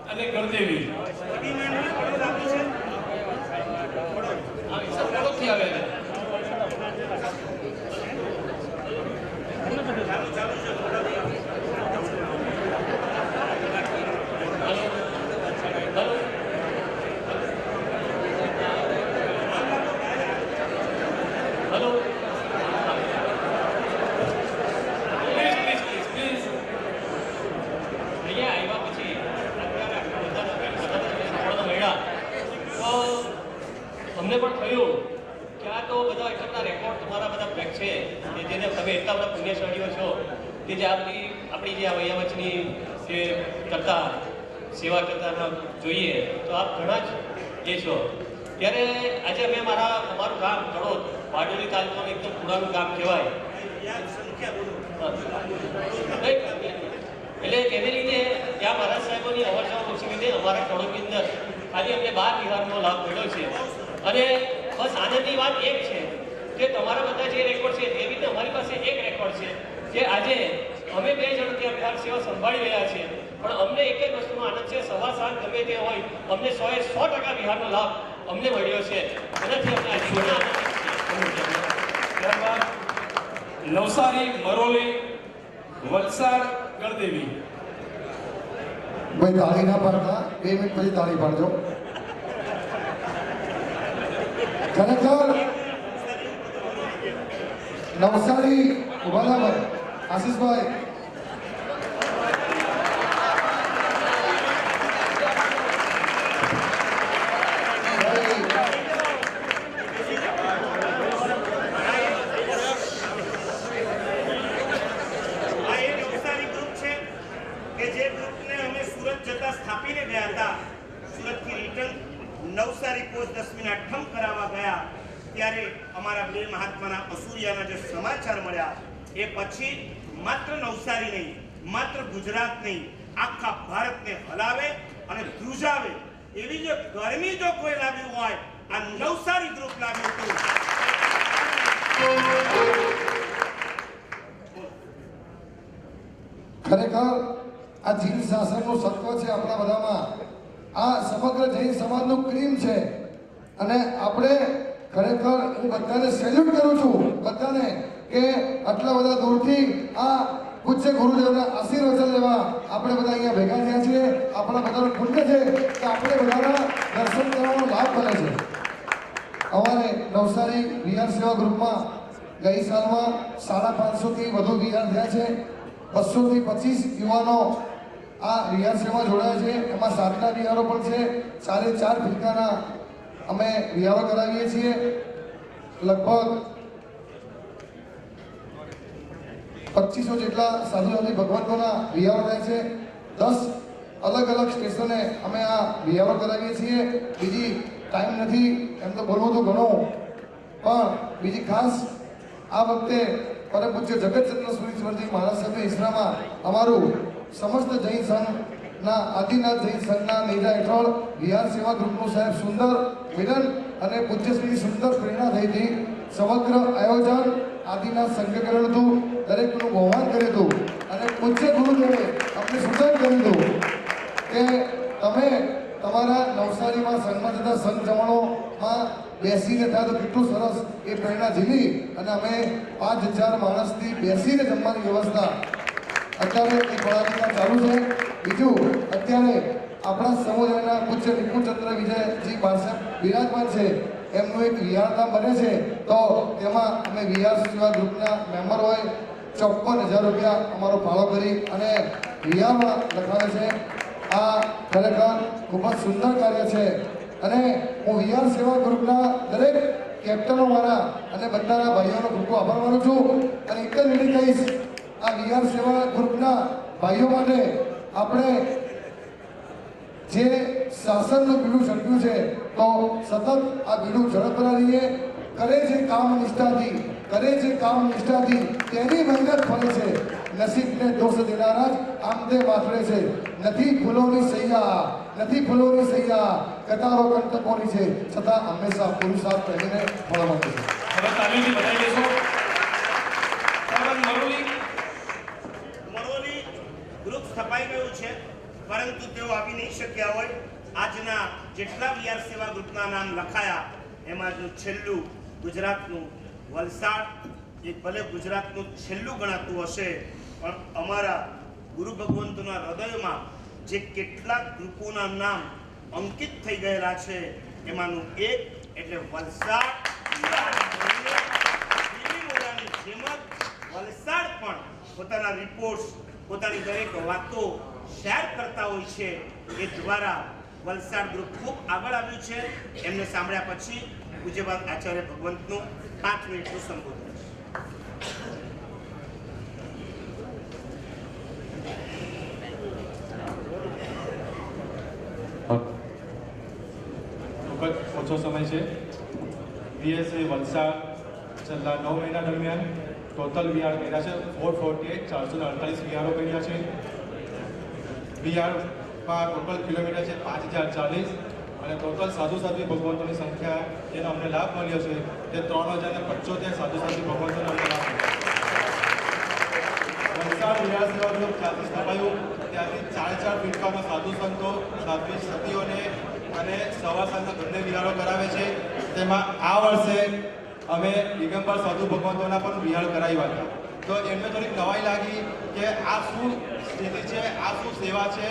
અને ગણદેવી થી આવે છે. અમને પણ થયું કે આ તો બધા એટલા બધા રેકોર્ડ તમારા બધા બ્રેક છે કે જેને તમે એટલા બધા પુણ્યશાળીઓ છો કે જે આપણી જે વૈયા વચની જે કરતા સેવા કરતા જોઈએ તો આપ ઘણા જ એ છો. ત્યારે આજે અમે અમારું ગામ કડોદ બારડોલી તાલુકાનું એકદમ પુરાનું ગામ કહેવાય એટલે તેને લીધે ત્યાં મહારાજ સાહેબોની અવર જવર ઓછી લીધે અમારા કડોદની અંદર ખાલી અમને 12 વિહારનો લાભ મળ્યો છે. અને બસ આનંદની વાત એક છે કે તમારા બધા જે રેકોર્ડ છે એવી રીતે અમારી પાસે એક રેકોર્ડ છે કે આજે અમે 2 જણ ત્યાં વિહાર સેવા સંભાળી રહ્યા છીએ પણ અમને એક જ વસ્તુનો આનંદ છે સવા સાત ગમે તે હોય અમને 100% વિહારનો લાભ અમને મળ્યો છે. એનાથી અમને આજે ઘણા આનંદ છે. ત્યારબાદ નવસારી મરોલી વલસાડ ગણદેવી. ભાઈ તાળી ના પાડતા 2 મિનિટ પછી તાળી પાડજો. ખરેખર નવસારી ઉભાલાભાઈ આશીષભાઈ સ્થાપીને ગયા હતા. સુરતથી રિટર્ન નવસારી પોસ્ટ 10 મિનિટ ઠમ કરાવવા ગયા ત્યારે અમારા 2 મહાત્માના અસૂર્યાના જે સમાચાર મળ્યા એ પછી માત્ર નવસારી નહીં માત્ર ગુજરાત નહીં આખા ભારતને હલાવે અને ધ્રુજાવે એવી જો ગરમી જો કોઈ લાગ્યું હોય આ નવસારી ગ્રુપ લાગ્યું હતું. ખરેખર આ જીન શાસનનું સત્વ છે આપણા બધામાં. આ સમગ્ર જૈન સમાજનું ક્રીમ છે અને આપણે ખરેખર હું બધાને સેલ્યુટ કરું છું બધાને કે આટલા બધા દૂરથી આ પૂજ્ય ગુરુદેવના આશીર્વાદ લેવા આપણે બધા અહીંયા ભેગા થયા છીએ. આપણા બધાનું પુણ્ય છે કે આપણે બધાના દર્શન કરવાનો લાભ મળે છે. અમારે નવસારી વિહાર સેવા ગ્રુપમાં ગઈ સાલમાં 550થી વધુ વિહાર થયા છે. 200 થી 25 યુવાનો આ વિહાર સેવા જોડાયા છે. એમાં સાતના વિહારો પણ છે. 4.5 ફિરકાના અમે વિહારો કરાવીએ છીએ. લગભગ 2500 જેટલા સાધુ સાધુ ભગવંતોના વિહારો થાય છે. 10 અલગ અલગ સ્ટેશને અમે આ વિહારો કરાવીએ છીએ. બીજી ટાઈમ નથી એમ તો બોલવું તો ઘણું પણ બીજી ખાસ આ વખતે પરમ પૂજ્ય જગતચંદ્ર સુરીશ્વરજી મહારાજ સાહેબના ઈસરામાં અમારું સમસ્ત જૈન સંઘના આદિનાથ જૈન સંઘના નેજા હેઠળ વિહાર સેવા ગ્રુપનું સાહેબ સુંદર મિલન અને પૂજ્યશ્રીની સુંદર પ્રેરણા થઈ હતી. સમગ્ર આયોજન આદિનાથ સંઘે કરેલું હતું. દરેકનું બહુમાન કર્યું હતું અને પૂજ્ય ગુરુદેવે અમને સૂચન કર્યું હતું કે તમે તમારા નવસારીમાં સંઘમાં જતા સંઘ જમણોમાં બેસીને થાય તો કેટલું સરસ એ પ્રેરણા ઝીલી અને અમે 5000 માણસથી બેસીને જમવાની વ્યવસ્થા અત્યારે એ પડાવીને ચાલુ છે. બીજું અત્યારે આપણા સમુદાયના પૂજ્ય નિકુંજચંદ્ર વિજયજી બારસાહેબ બિરાજમાન છે. એમનું એક વિહારધામ બને છે તો તેમાં અમે વિહાર સેવા ગ્રુપના મેમ્બર હોય 54,000 રૂપિયા અમારો ફાળો કરી અને વિહારમાં લખાવે છે. આ ખરેખર ખૂબ જ સુંદર કાર્ય છે અને હું વિહાર સેવા ગ્રુપના દરેક કેપ્ટનો મારા અને બધાના ભાઈઓનો ખૂબ આભાર માનું છું. અને એક જ વિનંતી કહીશ આ વિહાર સેવા ગ્રુપના ભાઈઓ માટે આપણે જે શાસનનું બીડું ઝડપ્યું છે તો સતત આ બીડું ઝડપતા રહીએ. કરે છે કામ નિષ્ઠાથી તેની મહેનત ફળે છે. નસીબને દોષ દેનારા જ આમદે માથડે છે. નથી ફૂલોની સૈયા કતારો કંટકોની છે છતાં હંમેશા પુરુષાર્થ પહેરીને ફળ મળે છે. હવે તાલીમથી બતાવી દેશો. મરોલી ગ્રુપ સ્થપાઈ ગયું છે પરંતુ તેઓ આવી નહીં શક્યા હોય. આજના જેટલા વિહાર સેવા ગ્રુપના નામ લખાયા એમાંનું છેલ્લું ગુજરાતનું વલસાડ, એ ભલે ગુજરાતનું છેલ્લું ગણાતું હશે, પણ અમારા ગુરુ ભગવંતોના હૃદયમાં જે કેટલાક ગ્રુપોના નામ અંકિત થઈ ગયેલા છે એમાંનું એક એટલે વલસાડ. જેમ વલસાડ પણ પોતાના રિપોર્ટ્સ, પોતાની દરેક વાતો શેર કરતા હોય છે, એ દ્વારા વલસાડ ગ્રુપ ખૂબ આગળ આવ્યું છે. એમને સાંભળ્યા પછી પૂજ્યપાદ આચાર્ય ભગવંતનું 5 મિનિટનું સંબોધન. ખૂબ જ ઓછો સમય છે. બીએસએ વલસાડ છેલ્લા 9 મહિના દરમિયાન ટોટલ વિહાર કર્યા છે 448, 448 વિહારો કર્યા છે. વિહારમાં ટોટલ કિલોમીટર છે 5040 અને ટોટલ સાધુ સાધ્વી ભગવંતોની સંખ્યા જેનો અમને લાભ મળ્યો છે તે 3075 સાધુ સાધ્વી ભગવંતોનો અમને લાભ મળ્યો. વલસાડ વિહાર સેવા ગ્રુપ જ્યાંથી સ્થપાયું ત્યાંથી 4 ફીટકાના સાધુ સંતો, સાધ્વી સતીઓને અને સવા સાંજના બંને વિહારો કરાવે છે. તેમાં આ વર્ષે અમે દિગંબર સાધુ ભગવંતોના પણ વિહાર કરાવ્યા હતા. તો એમને થોડીક નવાઈ લાગી કે આ શું સ્થિતિ છે, આ શું સેવા છે,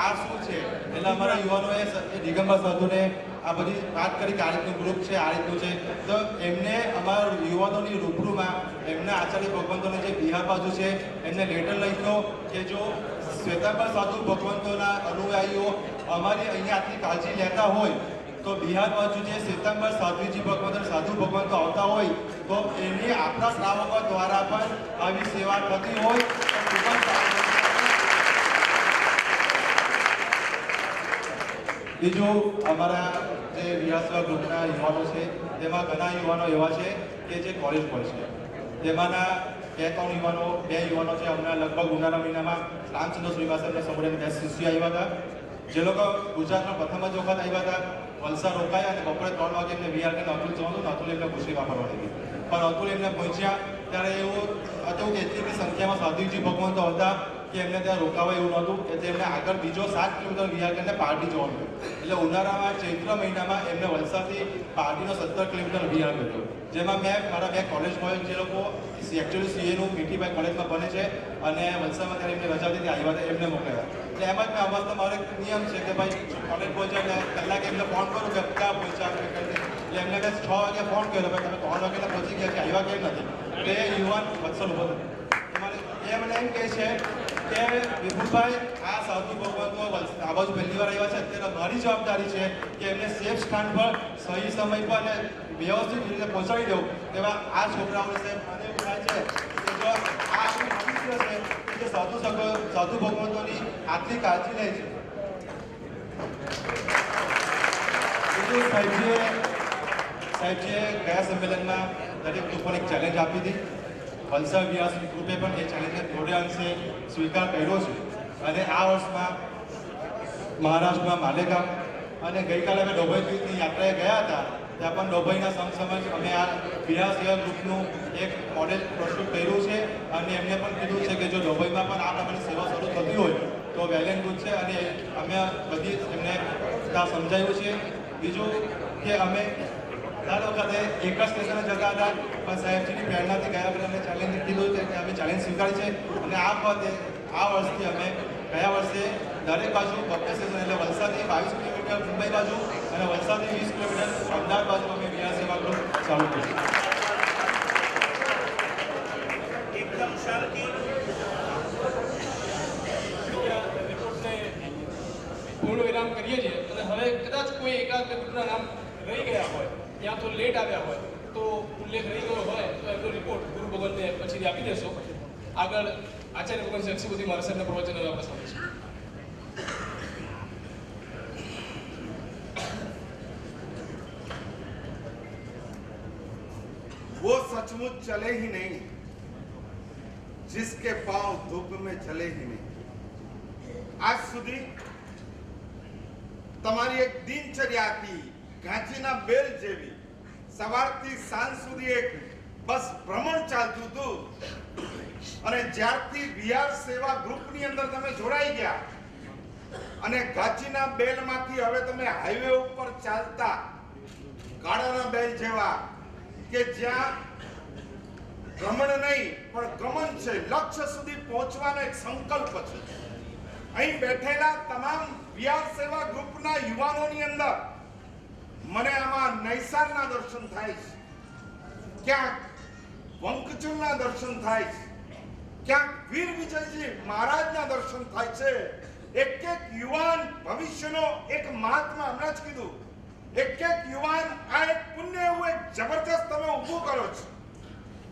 આ શું છે. એટલે અમારા યુવાનોએ દિગંબર સાધુને આ બધી વાત કરી કે આ રીતનું ગ્રુપ છે, આ રીતનું છે. તો એમને અમારા યુવાનોની રૂબરૂમાં એમના આચાર્ય ભગવંતોને જે બિહાર બાજુ છે એમને લેટર લખ્યો કે જો શ્વેતાંબર સાધુ ભગવંતોના અનુયાયીઓ અમારી અહીંયા આટલી કાળજી લેતા હોય તો બિહાર બાજુ જે શ્વેતાંબર સાધુજી ભગવંત સાધુ ભગવંતો આવતા હોય તો એની આપણા શ્રાવકો દ્વારા પણ આવી સેવા થતી હોય તો ખૂબ જ સારું. બીજું અમારા જે વિહાર સેવા ગ્રુપના યુવાનો છે તેમાં ઘણા યુવાનો એવા છે કે જે કોલેજ હોય છે. તેમાંના 2-3 યુવાનો, 2 યુવાનો છે હમણાં લગભગ ઉનાળા મહિનામાં રામચંદ્ર શ્રીવાસ્તવને સંબોધન 2 શિષ્યો આવ્યા હતા, જે લોકો ગુજરાતમાં પ્રથમ જ વખત આવ્યા હતા. વલસાડ રોકાયા અને બપોરે 3 વાગે એમને વિહાર કરીને અતુલ જવાનું, અતુલ એમને ખુશી વાપરવાની હતી. પણ અતુલ એમને પહોંચ્યા ત્યારે એવું હતું કે એટલી સંખ્યામાં સાધુજી ભગવંતો હતા કે એમને ત્યાં રોકાવા એવું નહોતું, એટલે એમને આગળ બીજો 7 કિલોમીટર વિહાર કરીને પાર્ટી જવાનું. એટલે ઉનાળામાં ચૈત્ર મહિનામાં એમને વલસાડથી પાર્ટીનો 17 કિલોમીટર વિહાર કર્યો. જેમાં મેં મારા 2 કોલેજ બોય જે લોકો એકચ્યુઅલી સીએનું પીટીભાઈ કોલેજમાં બને છે અને વલસાડમાં ત્યારે એમને રજા હતી આવ્યા હતા, એમને મોકલ્યા. એટલે એમ જ મેં અવસ્થા મારો એક નિયમ છે કે ભાઈ કોલેજ પહોંચ્યા એટલે કલાકે એમને ફોન કરું કે ક્યાં પહોંચ્યા એટલે એમને મેં 6 વાગે ફોન કર્યો, ભાઈ તમે 3 વાગે પહોંચી ગયા કે આવ્યા કેમ નથી. એટલે એ યુવાન વત્સલ ઉભો થયો. એ મને એમ કહે છે કે વિપુલભાઈ આ સાધુ ભગવંતો આ બાજુ પહેલી વાર આવ્યા છે, અત્યારે મારી જવાબદારી છે કે એમને સેફ સ્થાન પર સહી સમય પર અને વ્યવસ્થિત રીતે પહોંચાડી દઉં. તેવા આ છોકરાઓને સાહેબ મને એવું થાય છે કે જો આ આપણું ભવિષ્ય છે કે સાધુ ભગવંતોની આટલી કાળજી લે છે. બીજું સાહેબજીએ ગયા સંમેલનમાં દરેક ગ્રુપોને એક ચેલેન્જ આપી હતી. વલસાડ વિહાર ગ્રુપે પણ એ ચેલેન્જને થોડે અંશે સ્વીકાર કર્યો છે અને આ વર્ષમાં મહારાષ્ટ્રમાં માલેગામ અને ગઈકાલે અમે ડોભાઈની યાત્રાએ ગયા હતા. ત્યાં પણ ડોભાઈના સમક્ષ અમે આ વિહાર સેવા ગ્રુપનું એક મોડેલ પ્રસ્તુત કર્યું છે અને એમને પણ કીધું છે કે જો ડોભાઈમાં પણ આ પ્રકારની સેવા શરૂ થતી હોય તો વેલ એન્ડ ગુડ છે અને અમે બધી એમને ત્યાં સમજાવ્યું છે. બીજું કે અમે દર વખતે એક જ સ્ટેશને જતા હતા, પણ સાહેબજીની પ્રેરણાથી ગયા વખતે અમને ચેલેન્જ કીધું કે અમે ચેલેન્જ સ્વીકારી છે અને આ વખતે આ વર્ષથી અમે ગયા વર્ષે દરેક બાજુ 2 સ્ટેશન એટલે વલસાડથી 22 કિલોમીટર મુંબઈ બાજુ અને વલસાડથી 20 કિલોમીટર અમદાવાદ બાજુ અમે વિહાર સેવા ગ્રુપ ચાલુ કરીશું. એકદમ શાંતિ. પૂર્ણ વિરામ કરીએ છીએ અને હવે કદાચ કોઈ એકાદ ગ્રુપના નામ રહી ગયા હોય યા તો લેટ આવ્યા હોય તો ઉલ્લેખ રહી ગયો હોય તો એમનો રિપોર્ટ ગુરુ ભગવંતને પછીથી આપી દેશો. આગળ આચાર્ય ભગવાન શક્તિપતિ મહારાજ સાહેબના પ્રવચનો આપણે સાંભળીશું. वो सचमुच चले ही नहीं जिसके पांव धूप में चले ही नहीं. આજ સુધી તમારી એક દિનચર્યા હતી ઘાંચીના બેલ જેવી. સવારથી સાંજ સુધી એક બસ ભ્રમણ ચાલતું હતું અને જ્યારથી વિહાર સેવા ગ્રુપની અંદર તમે જોડાઈ ગયા અને ગાચીના બેલમાંથી હવે તમે હાઈવે ઉપર ચાલતા ગાડાના બેલ જેવા કે જ્યાં ગમન નહીં પણ ગમન છે, લક્ષ્ય સુધી પહોંચવાનો એક સંકલ્પ છે. અહીં બેઠેલા તમામ વિહાર સેવા ગ્રુપના યુવાનોની અંદર મને આમાં નૈસારના દર્શન થાય છે, ક્યાંક વંકચુરના દર્શન થાય છે, ક્યાંક વીર વિજયજી મહારાજના દર્શન થાય છે. એક એક યુવાન ભવિષ્યનો એક મહાત્મા, હમણાં જ કીધું, એક એક યુવાન આ એક પુણ્ય એવું એક જબરજસ્ત તમે ઊભું કરો છો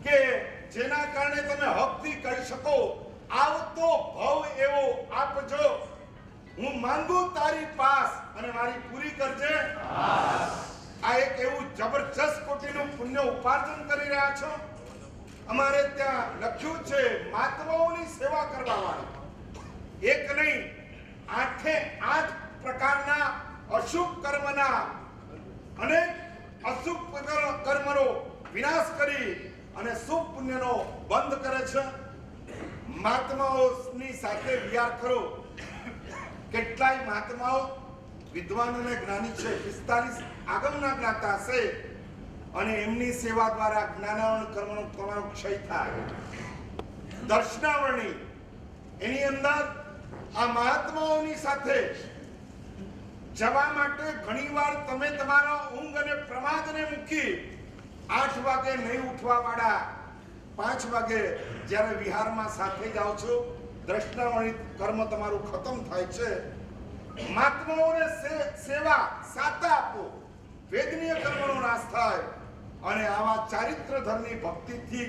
કે જેના કારણે તમે હકથી કહી શકો આવતો ભવ એવો આપજો, હું માંગુ તારી પાસ અને મારી પૂરી કરજે. આ એક એવું જબરજસ્ત કોટીનું પુણ્ય ઉપાર્જન કરી રહ્યા છો. અમારે ત્યાં લખ્યું છે મહાત્માઓની સેવા કરવા વાળા એક નહીં 8 પ્રકારના અશુભ કર્મના અને અશુભ કર્મનો વિનાશ કરી અને શુભ પુણ્યનો બંધ કરે છે. મહાત્માઓની સાથે વિહાર કરો. કેટલાય મહાત્માઓ વિદ્વાન અને જ્ઞાની છે, 45 આગમના જ્ઞાતા હશે અને એમની સેવા દ્વારા જ્ઞાનાવરણ કર્મનો તમારો ક્ષય થાય. દર્શનાવરણી એની અંદર આ મહાત્માઓની સાથે જવા માટે ઘણીવાર તમે તમારા ઊંઘ અને પ્રમાદને મૂકી 8 વાગે નહીં ઉઠવા વાળા 5 વાગે જ્યારે વિહારમાં સાથે જાઓ છો, દ્રષ્ટાવણી કર્મ તમારું ખતમ થાય છે. મહાત્માઓને સેવા સાતા આપો, વેદનીય કર્મનો નાશ થાય અને આવા ચારિત્ર ધર્મની ભક્તિથી